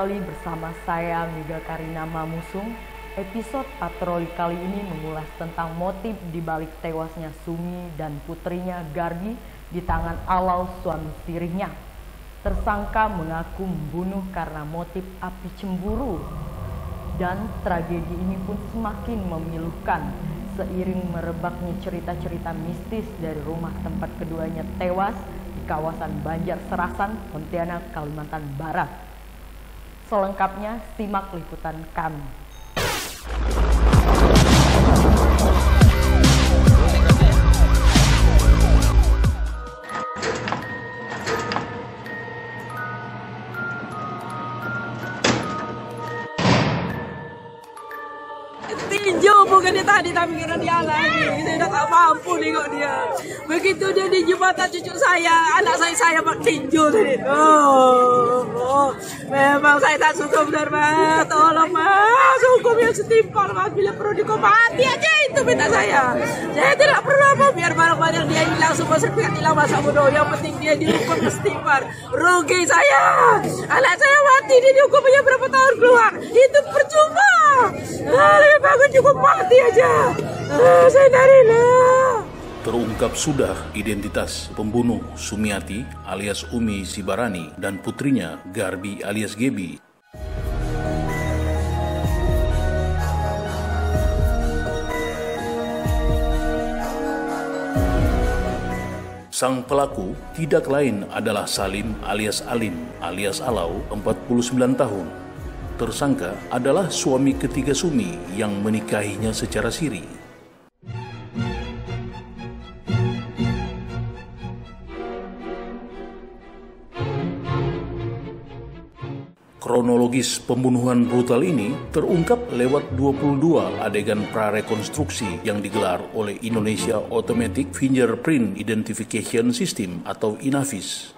kembali bersama saya Mega Karina Mamusung. Episode patroli kali ini mengulas tentang motif dibalik tewasnya Sumi dan putrinya Garbi di tangan Alau suami tirinya. Tersangka mengaku membunuh karena motif api cemburu. Dan tragedi ini pun semakin memilukan seiring merebaknya cerita-cerita mistis dari rumah tempat keduanya tewas di kawasan Banjar Serasan, Pontianak, Kalimantan Barat. Selengkapnya simak liputan kami. Tinju bukan dia tadi tapi kira dia lagi. Saya udah tak mampu nengok dia. Begitu dia di jembatan cucu saya, anak saya pak tinju tadi. Memang saya tak suka benar mas. Tolong mas, hukum yang setimpal mas. Bila perlu dihukum mati aja itu minta saya. Saya tidak perlu apa biar barang-barang dia hilang semua serpihan hilang masa bodoh. Yang penting dia dihukum setimpal. Rugi saya. Anak saya mati dia dihukum aja berapa tahun keluar. Itu percuma. Lebih bagus cukup mati aja. Saya Narina. Terungkap sudah identitas pembunuh Sumiati alias Umi Sibarani dan putrinya Garbi alias Gebi. Sang pelaku tidak lain adalah Salim alias Alim alias Alau, 49 tahun. Tersangka adalah suami ketiga Sumi yang menikahinya secara siri. Kronologis pembunuhan brutal ini terungkap lewat 22 adegan prarekonstruksi yang digelar oleh Indonesia Automatic Fingerprint Identification System atau INAFIS.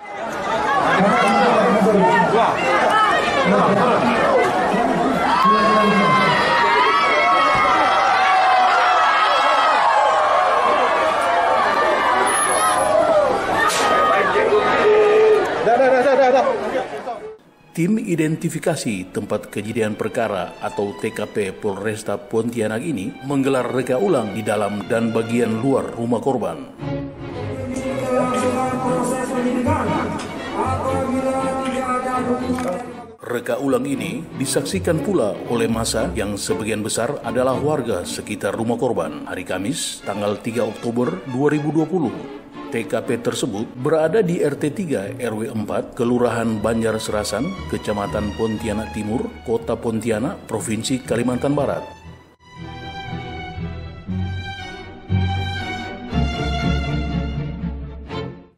Tim identifikasi tempat kejadian perkara atau TKP Polresta Pontianak ini menggelar reka ulang di dalam dan bagian luar rumah korban. Reka ulang ini disaksikan pula oleh massa yang sebagian besar adalah warga sekitar rumah korban hari Kamis tanggal 3 Oktober 2020. TKP tersebut berada di RT 3 RW 4 Kelurahan Banjar Serasan, Kecamatan Pontianak Timur, Kota Pontianak, Provinsi Kalimantan Barat.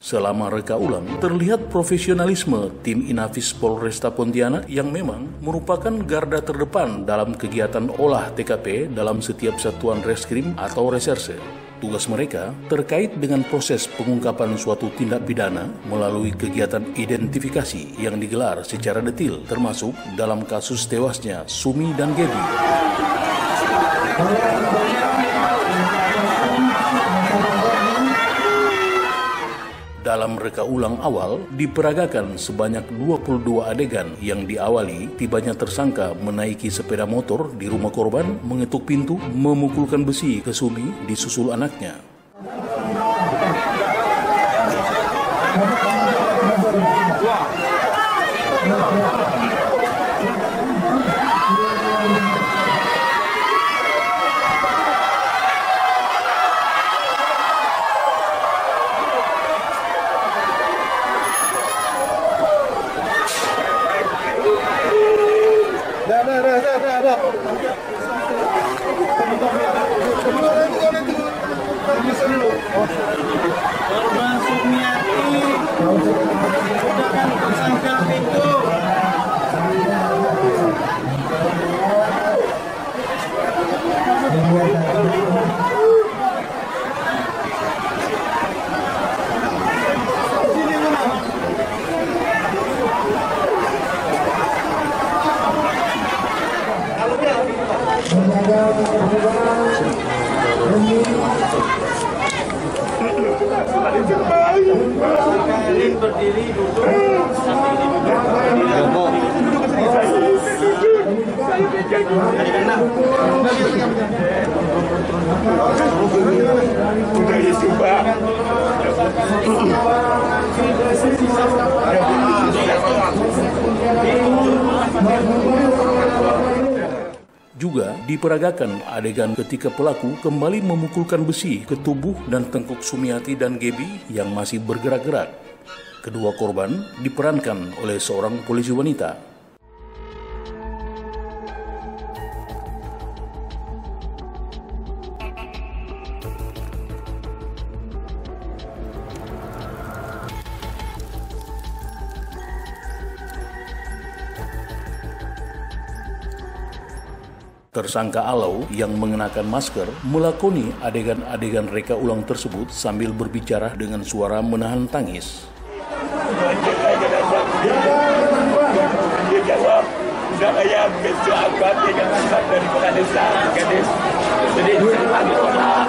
Selama reka ulang, terlihat profesionalisme tim INAFIS Polresta Pontianak yang memang merupakan garda terdepan dalam kegiatan olah TKP dalam setiap satuan reskrim atau reserse. Tugas mereka terkait dengan proses pengungkapan suatu tindak pidana melalui kegiatan identifikasi yang digelar secara detil, termasuk dalam kasus tewasnya Sumi dan Gebi. Dalam reka ulang awal diperagakan sebanyak 22 adegan yang diawali tibanya tersangka menaiki sepeda motor di rumah korban, mengetuk pintu, memukulkan besi ke Sumi disusul anaknya. Korban Sumiati sudah kan tersangka itu. Berdiri duduk sambil duduk. Juga diperagakan adegan ketika pelaku kembali memukulkan besi ke tubuh dan tengkuk Sumiati dan Gebi yang masih bergerak-gerak. Kedua korban diperankan oleh seorang polisi wanita. Tersangka Alau yang mengenakan masker melakoni adegan-adegan reka ulang tersebut sambil berbicara dengan suara menahan tangis. Dia jawab, saya besok akan diangkat daripada desa gadis. Jadi saya ditolak.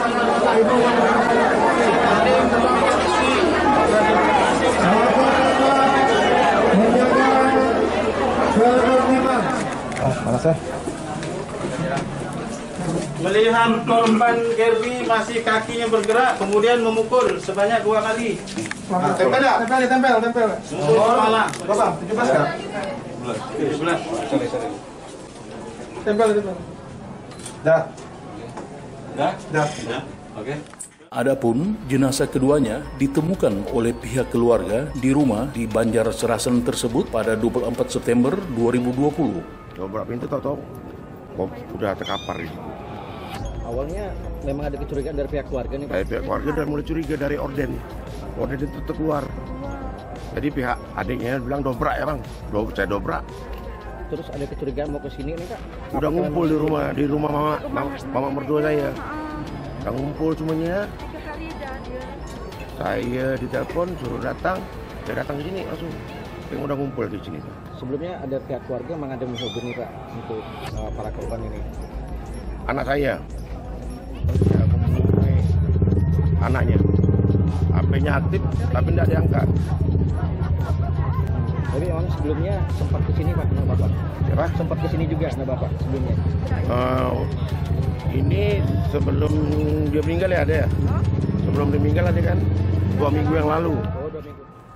Melihat korban Gerbi masih kakinya bergerak, kemudian memukul sebanyak 2 kali. Tempel ya? Tempel. Mukul kepala. Berapa? 17 kan? 17. Tempel. Dah. Oke. Adapun jenazah keduanya ditemukan oleh pihak keluarga di rumah di Banjar Serasan tersebut pada 24 September 2020. Dobrak pintu tahu udah terkapar di situ. Awalnya memang ada kecurigaan dari pihak keluarga nih Pak? Dari pihak keluarga dan mulai curiga dari orden itu keluar. Jadi pihak adiknya bilang dobrak ya bang, saya dobrak. Terus ada kecurigaan mau ke sini nih Kak? Udah ngumpul di rumah mama mertua saya. Udah ngumpul semuanya. Saya ditelepon suruh datang, saya datang ke sini langsung. Yang udah ngumpul di sini. Sebelumnya ada pihak keluarga memang ada menghubungi Pak untuk para korban ini? Anak saya menghubungi anaknya. HP-nya aktif tapi tidak diangkat. Tapi memang sebelumnya sempat ke sini Pak, anak Bapak? Siapa? Sempat ke sini juga anak Bapak sebelumnya? Ini sebelum dia meninggal ya ada ya? Sebelum dia meninggal ada kan 2 minggu yang lalu.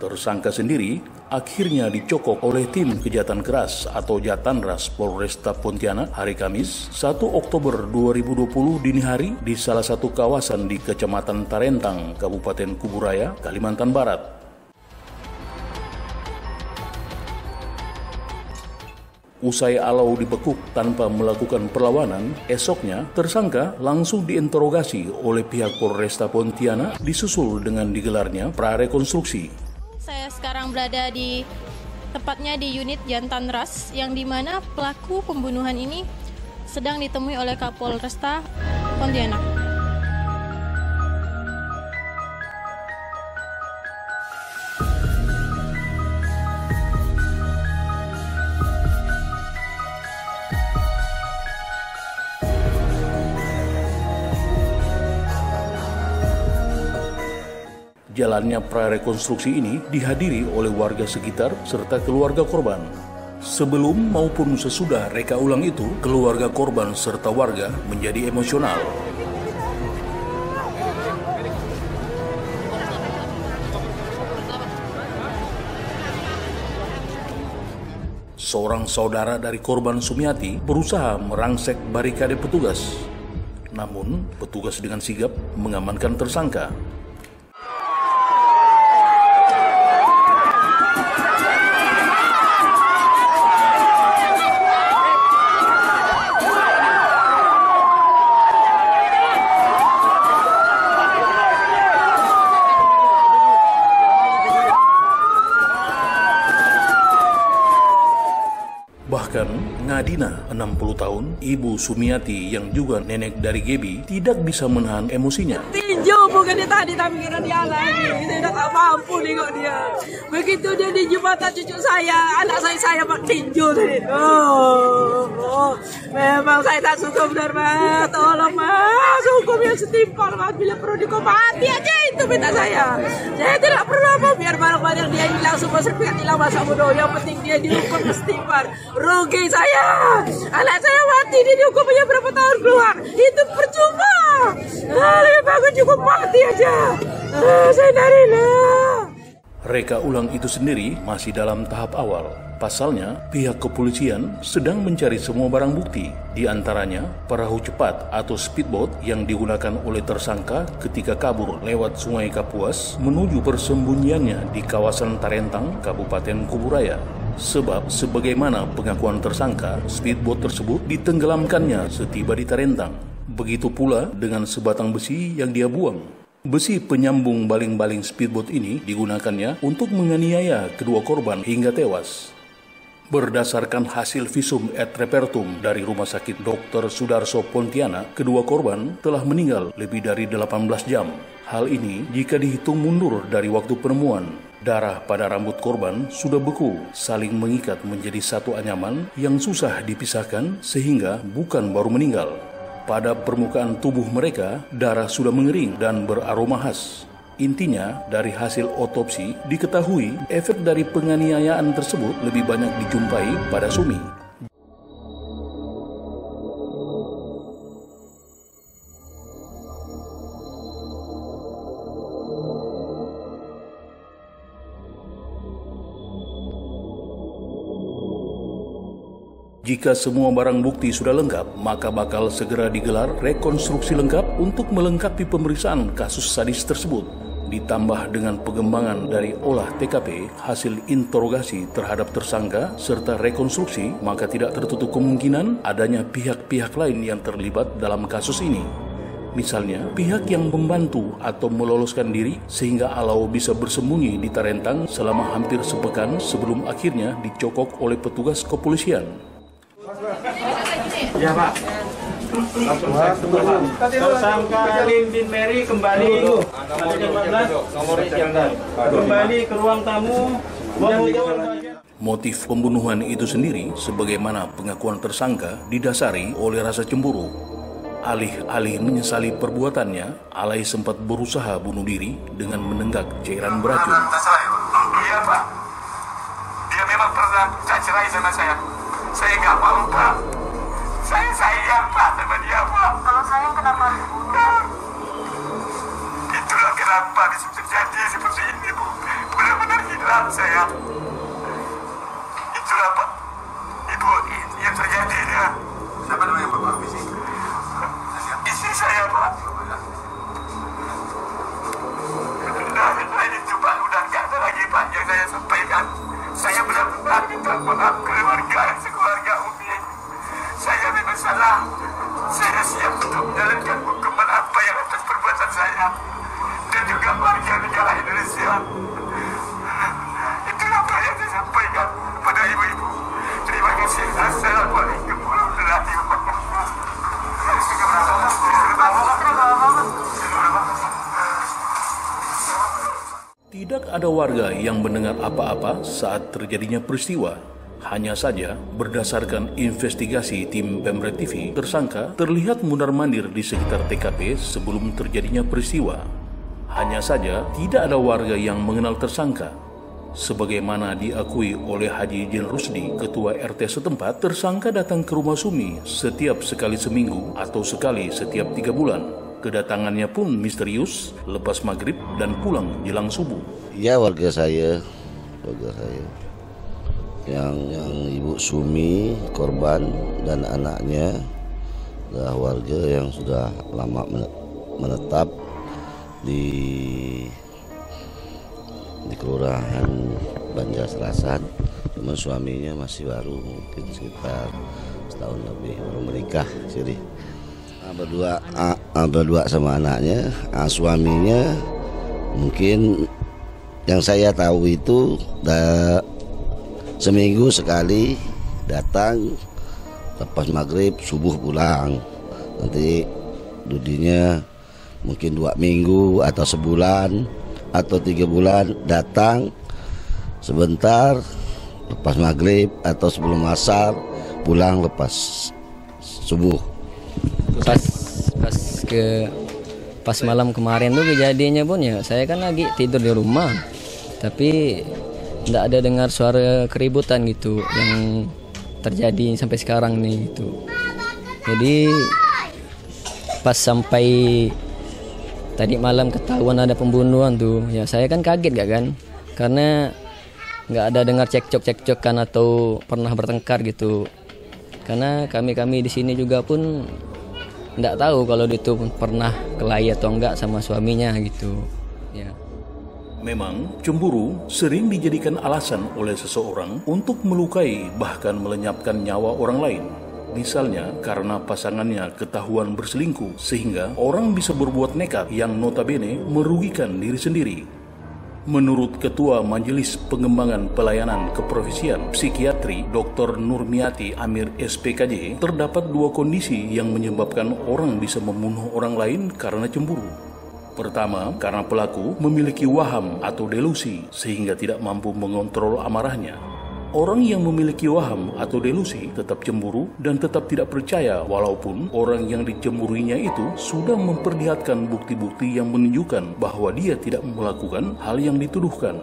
Tersangka sendiri akhirnya dicokok oleh tim kejahatan keras atau Jatanras Polresta Pontianak hari Kamis 1 Oktober 2020 dini hari di salah satu kawasan di Kecamatan Tarentang, Kabupaten Kuburaya, Kalimantan Barat. Usai Alau dibekuk tanpa melakukan perlawanan, esoknya tersangka langsung diinterogasi oleh pihak Polresta Pontianak disusul dengan digelarnya prarekonstruksi. Saya sekarang berada tepatnya di unit Jatanras yang dimana pelaku pembunuhan ini sedang ditemui oleh Kapolresta Pontianak. Jalannya prarekonstruksi ini dihadiri oleh warga sekitar serta keluarga korban. Sebelum maupun sesudah reka ulang itu, keluarga korban serta warga menjadi emosional. Seorang saudara dari korban Sumiati berusaha merangsek barikade petugas. Namun, petugas dengan sigap mengamankan tersangka. Bahkan Ngadina, 60 tahun, ibu Sumiati yang juga nenek dari Gebi, tidak bisa menahan emosinya. Tinju bukan dia tadi, tapi kira dia lagi. Kita udah tak mampu nengok dia. Begitu dia di jembatan cucu saya, anak saya pak tinju tadi. Memang saya tak suka benar, Mas. Tolong, Mas. Hukumnya yang setimpal mas, bila perlu dikompati aja itu minta saya. Saya tidak perlu apa, biar barang-barang dia hilang semua sertifikat hilang masa bodoh. Yang penting dia dihukum setimpal. Rugi saya, anak saya mati, dia dihukum punya berapa tahun keluar, itu percuma. Lebih bagus cukup mati aja. Saya darilah. Reka ulang itu sendiri masih dalam tahap awal. Pasalnya, pihak kepolisian sedang mencari semua barang bukti, di antaranya perahu cepat atau speedboat yang digunakan oleh tersangka ketika kabur lewat Sungai Kapuas menuju persembunyiannya di kawasan Tarentang, Kabupaten Kuburaya. Sebab, sebagaimana pengakuan tersangka, speedboat tersebut ditenggelamkannya setiba di Tarentang. Begitu pula dengan sebatang besi yang dia buang. Besi penyambung baling-baling speedboat ini digunakannya untuk menganiaya kedua korban hingga tewas. Berdasarkan hasil visum et repertum dari Rumah Sakit Dr. Sudarso Pontianak, kedua korban telah meninggal lebih dari 18 jam. Hal ini jika dihitung mundur dari waktu penemuan. Darah pada rambut korban sudah beku, saling mengikat menjadi satu anyaman yang susah dipisahkan sehingga bukan baru meninggal. Pada permukaan tubuh mereka, darah sudah mengering dan beraroma khas. Intinya, dari hasil otopsi diketahui efek dari penganiayaan tersebut lebih banyak dijumpai pada Sumi. Jika semua barang bukti sudah lengkap, maka bakal segera digelar rekonstruksi lengkap untuk melengkapi pemeriksaan kasus sadis tersebut. Ditambah dengan pengembangan dari olah TKP, hasil interogasi terhadap tersangka, serta rekonstruksi, maka tidak tertutup kemungkinan adanya pihak-pihak lain yang terlibat dalam kasus ini. Misalnya, pihak yang membantu atau meloloskan diri sehingga Alau bisa bersembunyi di Tarentang selama hampir sepekan sebelum akhirnya dicokok oleh petugas kepolisian. Ya Pak. Tersangka Lin bin Mary kembali ke ruang tamu. Motif pembunuhan itu sendiri, sebagaimana pengakuan tersangka, didasari oleh rasa cemburu. Alih-alih menyesali perbuatannya, Alai sempat berusaha bunuh diri dengan menenggak cairan beracun. Iya Pak, dia memang pernah cerai sama saya. Saya nggak mau Pak. Saya sayang Pak sama dia Pak. Kalau sayang kenapa harus dibunuh? Itulah kenapa bisa terjadi seperti ini Bu. Benar-benar hilang saya. Itulah Pak. Ibu yang terjadi ya. Siapa namanya Bapak Misi? Istri saya Pak. Nah itu Pak udah nggak ada lagi Pak yang saya sampaikan. Saya benar-benar minta maaf keluarga sekeluarga Umi. Saya memang salah. Saya siap untuk menjalankan hukuman apa yang atas perbuatan saya dan juga warga negara Indonesia. Itulah apa yang saya sampaikan kepada ibu-ibu. Terima kasih. Assalamualaikum warahmatullahi wabarakatuh. Tidak ada warga yang mendengar apa-apa saat terjadinya peristiwa. Hanya saja, berdasarkan investigasi tim Pemret TV, tersangka terlihat mundar-mandir di sekitar TKP sebelum terjadinya peristiwa. Hanya saja, tidak ada warga yang mengenal tersangka. Sebagaimana diakui oleh Haji Jin Rusdi, ketua RT setempat, tersangka datang ke rumah Sumi setiap sekali seminggu atau sekali setiap 3 bulan. Kedatangannya pun misterius, lepas maghrib dan pulang jelang subuh. Ya warga saya. Yang Ibu Sumi, korban dan anaknya adalah warga yang sudah lama menetap di Kelurahan Banjarselasan. Cuma suaminya masih baru, mungkin sekitar setahun lebih baru menikah. Jadi berdua sama anaknya. Suaminya mungkin yang saya tahu itu seminggu sekali datang, lepas maghrib subuh pulang. Nanti dudinya mungkin 2 minggu atau sebulan atau 3 bulan datang sebentar, lepas maghrib atau sebelum asar pulang lepas subuh. Pas ke Pas malam kemarin tuh kejadiannya pun ya saya kan lagi tidur di rumah, tapi tidak ada dengar suara keributan gitu yang terjadi sampai sekarang nih gitu. Jadi pas sampai tadi malam ketahuan ada pembunuhan tuh, ya saya kan kaget gak kan, karena nggak ada dengar cekcok-cekcokan atau pernah bertengkar gitu. Karena kami di sini juga pun nggak tahu kalau itu pernah kelahi atau enggak sama suaminya gitu. Ya. Memang cemburu sering dijadikan alasan oleh seseorang untuk melukai bahkan melenyapkan nyawa orang lain. Misalnya karena pasangannya ketahuan berselingkuh sehingga orang bisa berbuat nekat yang notabene merugikan diri sendiri. Menurut Ketua Majelis Pengembangan Pelayanan Keprofesian Psikiatri Dr. Nurmiati Amir SPKJ, terdapat dua kondisi yang menyebabkan orang bisa membunuh orang lain karena cemburu. Pertama, karena pelaku memiliki waham atau delusi sehingga tidak mampu mengontrol amarahnya. Orang yang memiliki waham atau delusi tetap cemburu dan tetap tidak percaya walaupun orang yang dicemburinya itu sudah memperlihatkan bukti-bukti yang menunjukkan bahwa dia tidak melakukan hal yang dituduhkan.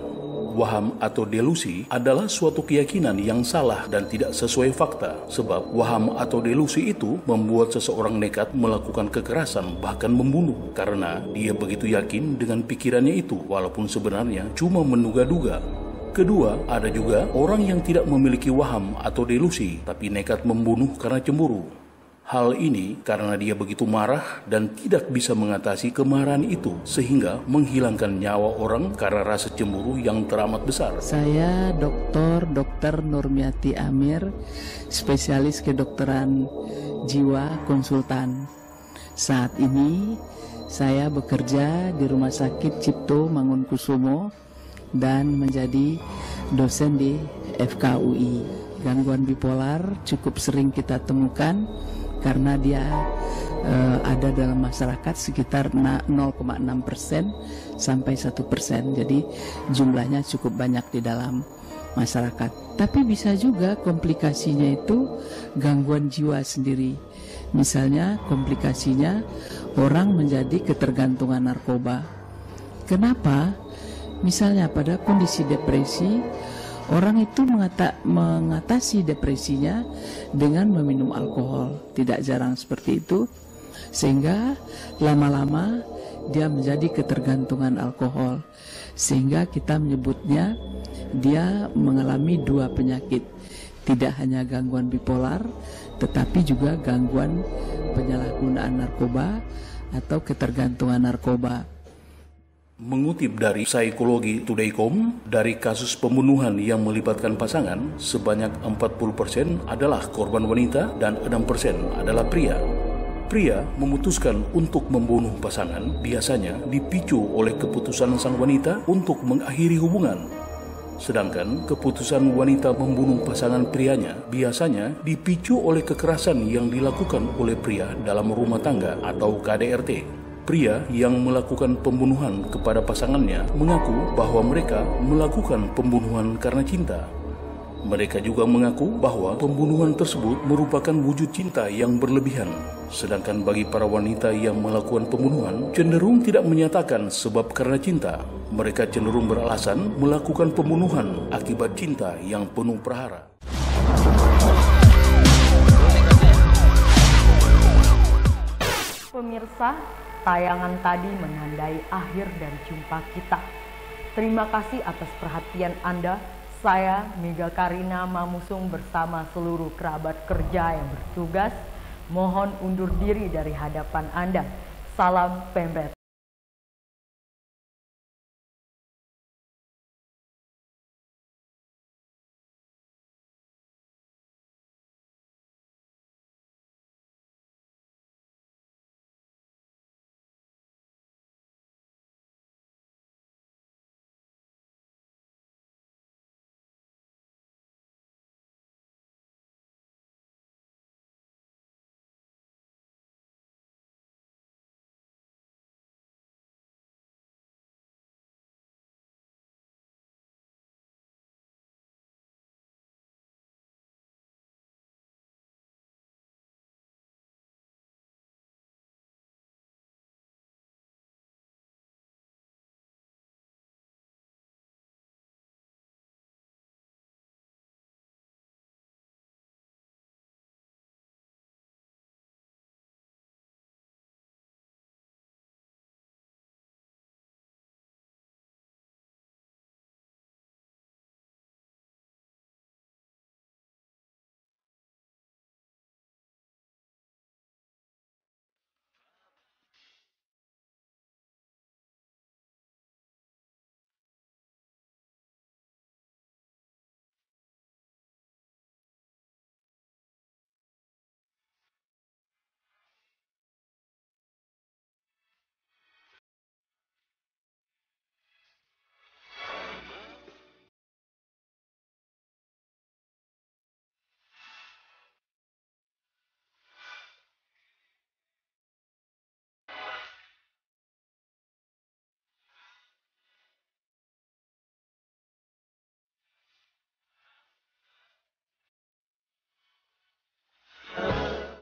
Waham atau delusi adalah suatu keyakinan yang salah dan tidak sesuai fakta, sebab waham atau delusi itu membuat seseorang nekat melakukan kekerasan bahkan membunuh karena dia begitu yakin dengan pikirannya itu walaupun sebenarnya cuma menduga-duga. Kedua, ada juga orang yang tidak memiliki waham atau delusi tapi nekat membunuh karena cemburu. Hal ini karena dia begitu marah dan tidak bisa mengatasi kemarahan itu sehingga menghilangkan nyawa orang karena rasa cemburu yang teramat besar. Saya Dr. Nurmiati Amir, spesialis kedokteran jiwa konsultan. Saat ini saya bekerja di Rumah Sakit Cipto Mangunkusumo dan menjadi dosen di FKUI. Gangguan bipolar cukup sering kita temukan karena dia ada dalam masyarakat sekitar 0,6% sampai 1%. Jadi jumlahnya cukup banyak di dalam masyarakat. Tapi bisa juga komplikasinya itu gangguan jiwa sendiri. Misalnya komplikasinya orang menjadi ketergantungan narkoba. Kenapa? Misalnya pada kondisi depresi, orang itu mengatasi depresinya dengan meminum alkohol. Tidak jarang seperti itu, sehingga lama-lama dia menjadi ketergantungan alkohol. Sehingga kita menyebutnya dia mengalami dua penyakit. Tidak hanya gangguan bipolar, tetapi juga gangguan penyalahgunaan narkoba atau ketergantungan narkoba. Mengutip dari Psikologi Today.com, dari kasus pembunuhan yang melibatkan pasangan, sebanyak 40% adalah korban wanita dan 6% adalah pria. Pria memutuskan untuk membunuh pasangan biasanya dipicu oleh keputusan sang wanita untuk mengakhiri hubungan. Sedangkan keputusan wanita membunuh pasangan prianya biasanya dipicu oleh kekerasan yang dilakukan oleh pria dalam rumah tangga atau KDRT. Pria yang melakukan pembunuhan kepada pasangannya mengaku bahwa mereka melakukan pembunuhan karena cinta. Mereka juga mengaku bahwa pembunuhan tersebut merupakan wujud cinta yang berlebihan. Sedangkan bagi para wanita yang melakukan pembunuhan cenderung tidak menyatakan sebab karena cinta. Mereka cenderung beralasan melakukan pembunuhan akibat cinta yang penuh prahara. Pemirsa, tayangan tadi menandai akhir dari jumpa kita. Terima kasih atas perhatian Anda. Saya Mega Karina Mamusung bersama seluruh kerabat kerja yang bertugas mohon undur diri dari hadapan Anda. Salam Pembet.